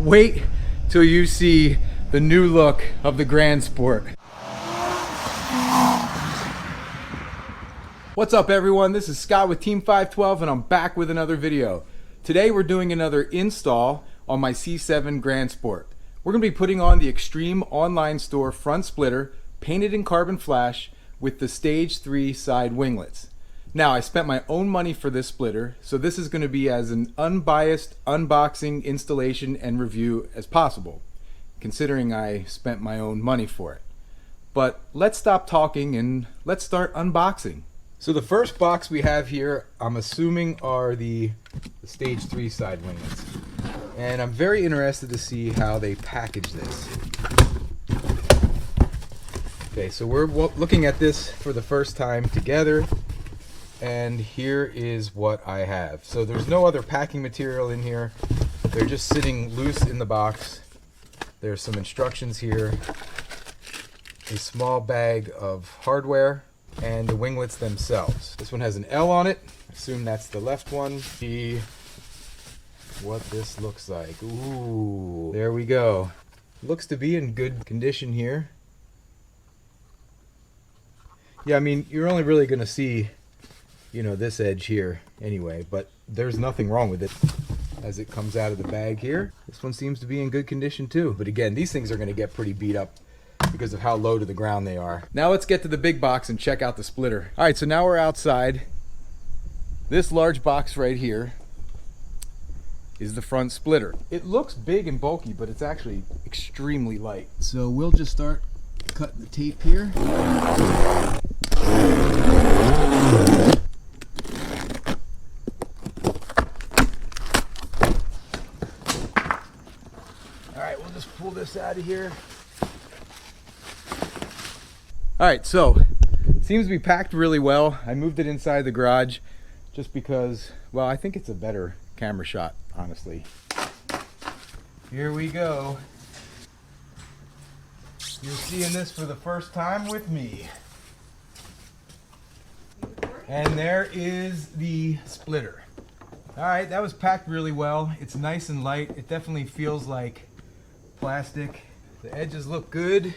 Wait till you see the new look of the Grand Sport. What's up everyone, this is Scott with Team 512 and I'm back with another video. Today we're doing another install on my C7 Grand Sport. We're going to be putting on the Extreme Online Store front splitter, painted in carbon flash with the Stage 3 side winglets. Now I spent my own money for this splitter, so this is going to be as an unbiased unboxing, installation, and review as possible, considering I spent my own money for it. But let's stop talking and let's start unboxing. So the first box we have here, I'm assuming are the Stage 3 side winglets. And I'm very interested to see how they package this. Okay, so we're looking at this for the first time together. And here is what I have. So there's no other packing material in here. They're just sitting loose in the box. There's some instructions here. A small bag of hardware. And the winglets themselves. This one has an L on it. I assume that's the left one. See what this looks like. Ooh, there we go. Looks to be in good condition here. Yeah, I mean, you're only really going to see, you know, this edge here anyway, but there's nothing wrong with it as it comes out of the bag here. This one seems to be in good condition too. But again, these things are going to get pretty beat up because of how low to the ground they are. Now let's get to the big box and check out the splitter. All right, so now we're outside. This large box right here is the front splitter. It looks big and bulky, but it's actually extremely light. So we'll just start cutting the tape here. All right, we'll just pull this out of here. Alright, so it seems to be packed really well. I moved it inside the garage just because, well, I think it's a better camera shot, honestly. Here we go. You're seeing this for the first time with me. And there is the splitter. Alright, that was packed really well. It's nice and light. It definitely feels like plastic. The edges look good.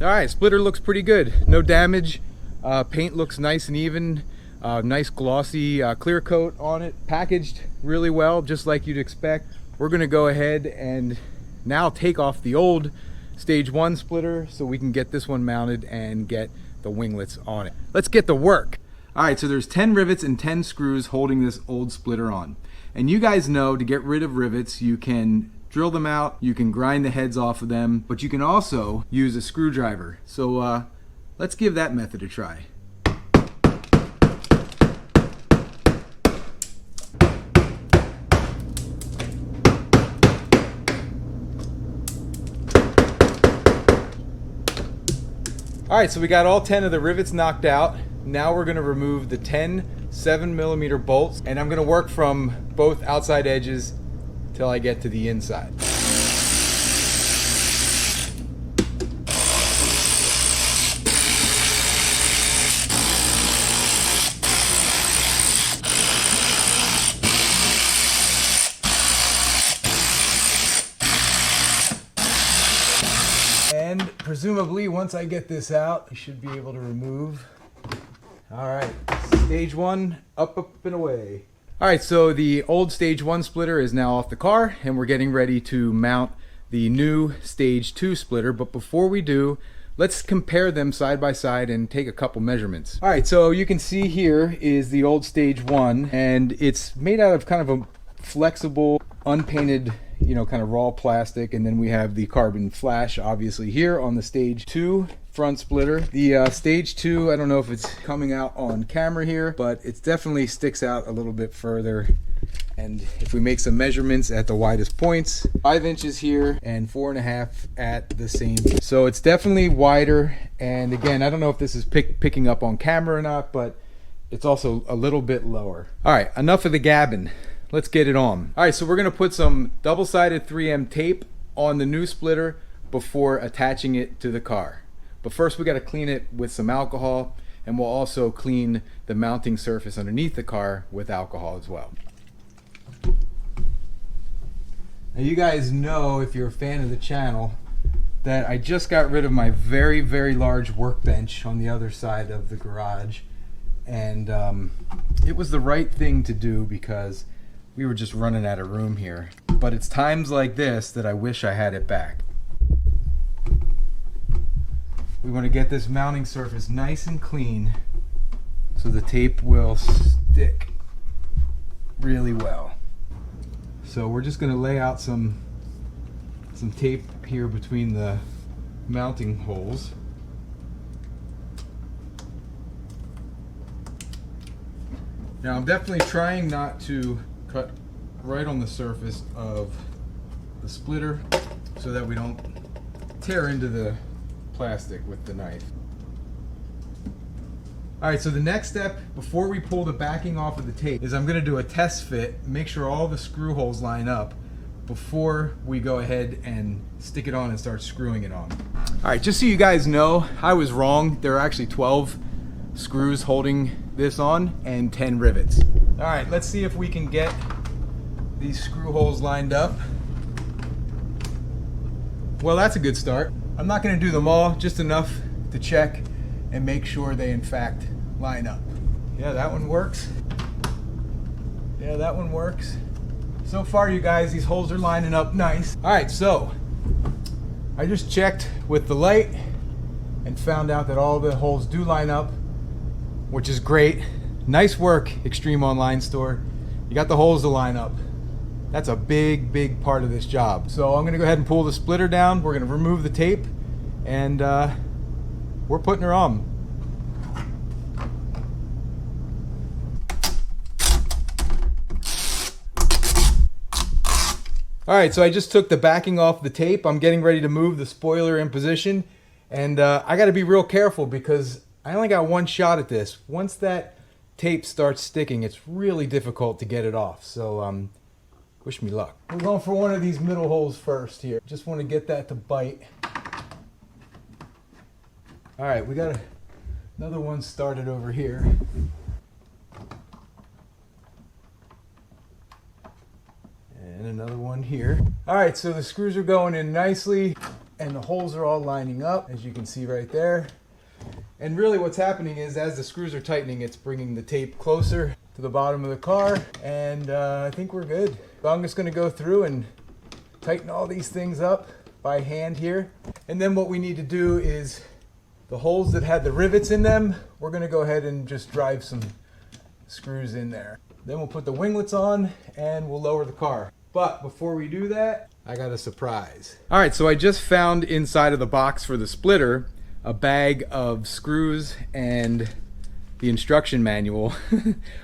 Alright, splitter looks pretty good. No damage. Paint looks nice and even. Nice glossy clear coat on it. Packaged really well, just like you'd expect. We're going to go ahead and now take off the old Stage 1 splitter so we can get this one mounted and get the winglets on it. Let's get to work. Alright, so there's 10 rivets and 10 screws holding this old splitter on. And you guys know to get rid of rivets, you can drill them out, you can grind the heads off of them, but you can also use a screwdriver. So let's give that method a try. Alright, so we got all 10 of the rivets knocked out. Now we're going to remove the 10 7mm bolts, and I'm going to work from both outside edges till I get to the inside. And presumably once I get this out, I should be able to remove. Alright, Stage 1, up and away. Alright, so the old Stage 1 splitter is now off the car and we're getting ready to mount the new Stage 2 splitter. But before we do, let's compare them side by side and take a couple measurements. Alright, so you can see here is the old Stage 1 and it's made out of kind of a flexible, unpainted, you know, kind of raw plastic. And then we have the carbon flash obviously here on the Stage 2 front splitter. The Stage 2, I don't know if it's coming out on camera here, but it definitely sticks out a little bit further. And if we make some measurements at the widest points, 5 inches here and 4.5 at the same. So it's definitely wider. And again, I don't know if this is picking up on camera or not, but it's also a little bit lower. All right, enough of the gabbing. Let's get it on. All right, so we're gonna put some double-sided 3M tape on the new splitter, before attaching it to the car. But first we got to clean it with some alcohol, and we'll also clean the mounting surface underneath the car with alcohol as well. Now you guys know, if you're a fan of the channel, that I just got rid of my very, very large workbench on the other side of the garage. And it was the right thing to do because we were just running out of room here. But it's times like this that I wish I had it back. We want to get this mounting surface nice and clean so the tape will stick really well. So we're just going to lay out some tape here between the mounting holes. Now I'm definitely trying not to cut right on the surface of the splitter so that we don't tear into the plastic with the knife. Alright, so the next step before we pull the backing off of the tape is I'm going to do a test fit, make sure all the screw holes line up before we go ahead and stick it on and start screwing it on. Alright, just so you guys know, I was wrong. There are actually 12 screws holding this on and 10 rivets. Alright, let's see if we can get these screw holes lined up. Well, that's a good start. I'm not going to do them all, just enough to check and make sure they in fact line up. Yeah, that one works. Yeah, that one works. So far, you guys, these holes are lining up nice. Alright, so I just checked with the light and found out that all the holes do line up, which is great. Nice work, Extreme Online Store. You got the holes to line up. That's a big, big part of this job. So I'm gonna go ahead and pull the splitter down. We're gonna remove the tape, and we're putting her on. Alright, so I just took the backing off the tape. I'm getting ready to move the spoiler in position, and I gotta be real careful because I only got one shot at this. Once that tape starts sticking, it's really difficult to get it off. So wish me luck. We're going for one of these middle holes first here. Just want to get that to bite. Alright, we got another one started over here. And another one here. Alright, so the screws are going in nicely and the holes are all lining up, as you can see right there. And really what's happening is, as the screws are tightening, it's bringing the tape closer to the bottom of the car, and I think we're good. So I'm just going to go through and tighten all these things up by hand here. And then what we need to do is, the holes that had the rivets in them, we're going to go ahead and just drive some screws in there. Then we'll put the winglets on and we'll lower the car. But before we do that, I got a surprise. Alright, so I just found inside of the box for the splitter a bag of screws and the instruction manual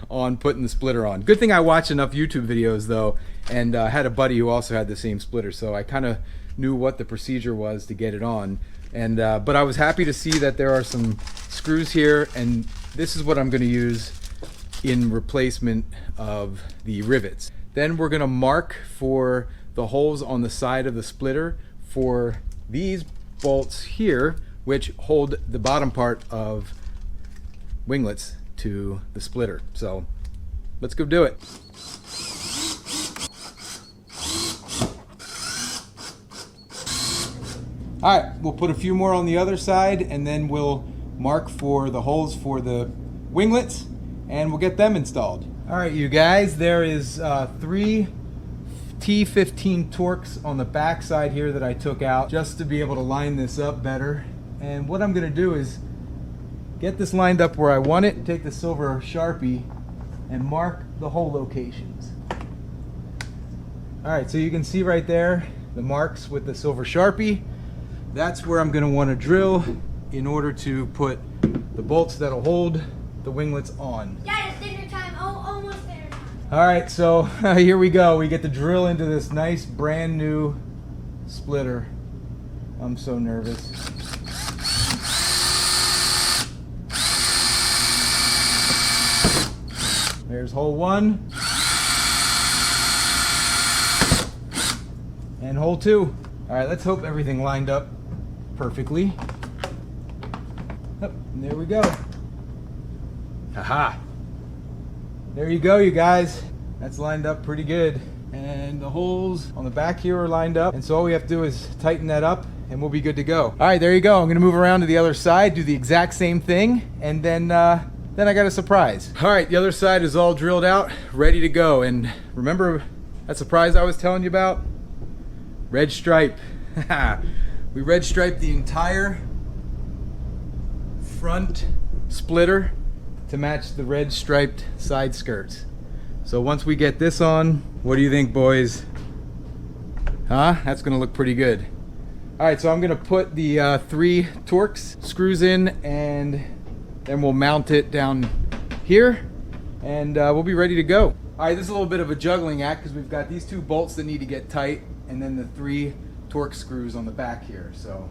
on putting the splitter on. Good thing I watched enough YouTube videos though, and had a buddy who also had the same splitter, so I kind of knew what the procedure was to get it on. And but I was happy to see that there are some screws here, and this is what I'm going to use in replacement of the rivets. Then we're going to mark for the holes on the side of the splitter for these bolts here, which hold the bottom part of winglets to the splitter. So let's go do it. Alright, we'll put a few more on the other side and then we'll mark for the holes for the winglets and we'll get them installed. Alright you guys, there is 3 T15 Torx on the back side here that I took out just to be able to line this up better. And what I'm going to do is get this lined up where I want it, take the silver Sharpie and mark the hole locations. Alright, so you can see right there the marks with the silver Sharpie. That's where I'm going to want to drill in order to put the bolts that'll hold the winglets on. Dad, it's dinner time. Oh, almost dinner time. Alright, so here we go. We get to drill into this nice brand new splitter. I'm so nervous. There's hole 1 and hole 2. All right, let's hope everything lined up perfectly. Oh, and there we go. Haha. There you go, you guys. That's lined up pretty good. And the holes on the back here are lined up. And so all we have to do is tighten that up and we'll be good to go. All right, there you go. I'm gonna move around to the other side, do the exact same thing, and then I got a surprise. All right, the other side is all drilled out, ready to go. And remember that surprise I was telling you about? Red stripe. We red striped the entire front splitter to match the red striped side skirts. So once we get this on, what do you think, boys? Huh? That's gonna look pretty good. All right, so I'm gonna put the 3 Torx screws in, and then we'll mount it down here, and we'll be ready to go. All right, this is a little bit of a juggling act because we've got these 2 bolts that need to get tight, and then the 3 Torx screws on the back here. So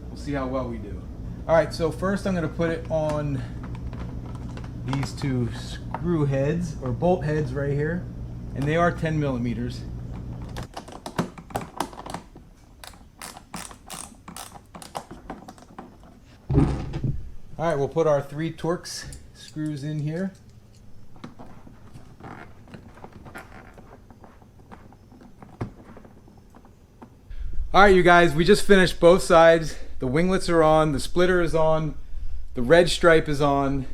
we'll see how well we do. All right, so first I'm gonna put it on these 2 screw heads or bolt heads right here, and they are 10 millimeters. All right, we'll put our 3 Torx screws in here. All right, you guys, we just finished both sides. The winglets are on, the splitter is on, the red stripe is on.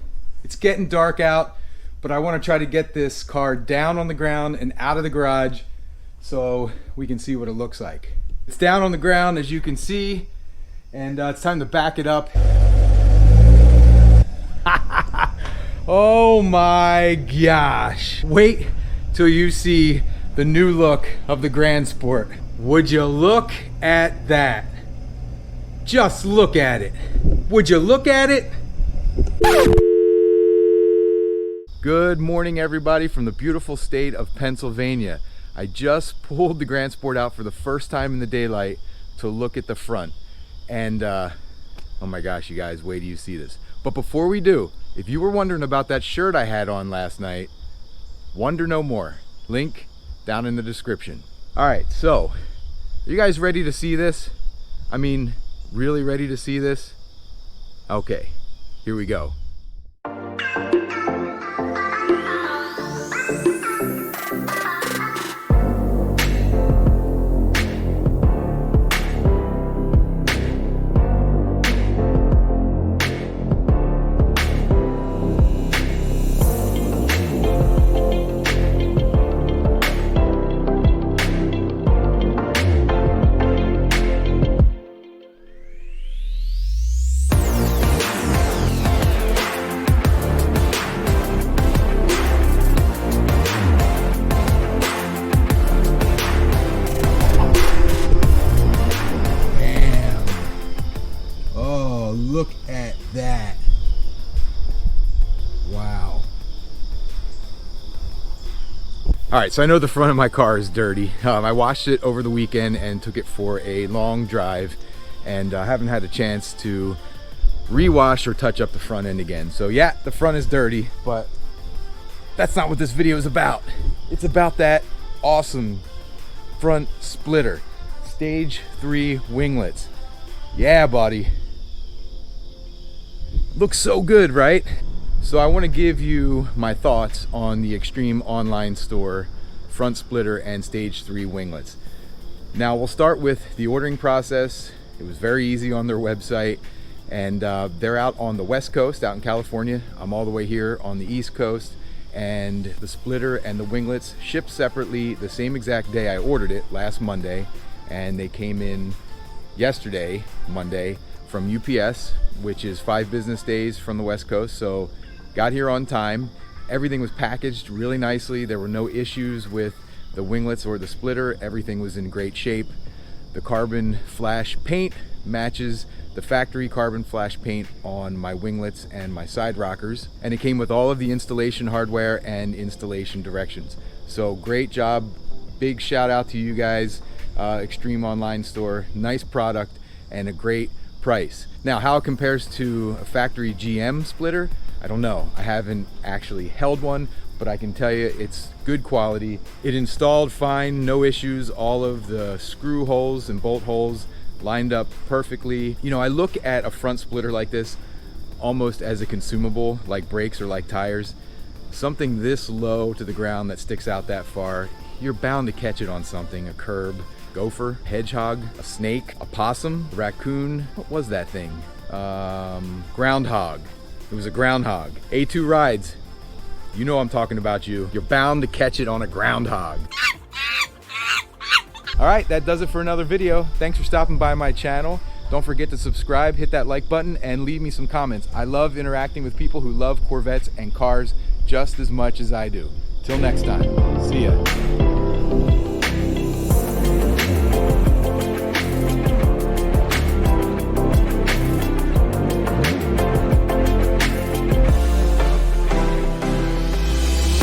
It's getting dark out, but I want to try to get this car down on the ground and out of the garage so we can see what it looks like. It's down on the ground, as you can see, and it's time to back it up. Oh my gosh. Wait till you see the new look of the Grand Sport. Would you look at that? Just look at it. Would you look at it? Good morning, everybody, from the beautiful state of Pennsylvania. I just pulled the Grand Sport out for the first time in the daylight to look at the front. And oh my gosh, you guys, wait till you see this. But before we do, if you were wondering about that shirt I had on last night, wonder no more. Link down in the description. All right, so are you guys ready to see this? I mean, really ready to see this? Okay, here we go. Look at that. Wow. All right, so I know the front of my car is dirty. I washed it over the weekend and took it for a long drive, and I haven't had a chance to rewash or touch up the front end again. So yeah, the front is dirty, but that's not what this video is about. It's about that awesome front splitter. Stage 3 winglets. Yeah, buddy. Looks so good, right? So I want to give you my thoughts on the Extreme Online Store front splitter and Stage 3 winglets. Now we'll start with the ordering process. It was very easy on their website, and they're out on the West Coast, out in California. I'm all the way here on the East Coast, and the splitter and the winglets shipped separately the same exact day I ordered it, last Monday, and they came in yesterday, Monday, from UPS, which is 5 business days from the West Coast. So got here on time. Everything was packaged really nicely. There were no issues with the winglets or the splitter. Everything was in great shape. The carbon flash paint matches the factory carbon flash paint on my winglets and my side rockers, and it came with all of the installation hardware and installation directions. So great job. Big shout out to you guys, Extreme Online Store. Nice product and a great price. Now, how it compares to a factory GM splitter, I don't know. I haven't actually held one, but but I can tell you it's good quality. It installed fine, no issues. All of the screw holes and bolt holes lined up perfectly. You know, I look at a front splitter like this almost as a consumable, like brakes or like tires. Something this low to the ground that sticks out that far, you're bound to catch it on something. A curb, gopher, hedgehog, a snake, a possum, a raccoon. What was that thing? Groundhog. It was a groundhog. A2 rides. You know I'm talking about you. You're bound to catch it on a groundhog. All right, that does it for another video. Thanks for stopping by my channel. Don't forget to subscribe, hit that like button, and leave me some comments. I love interacting with people who love Corvettes and cars just as much as I do. Till next time, see ya.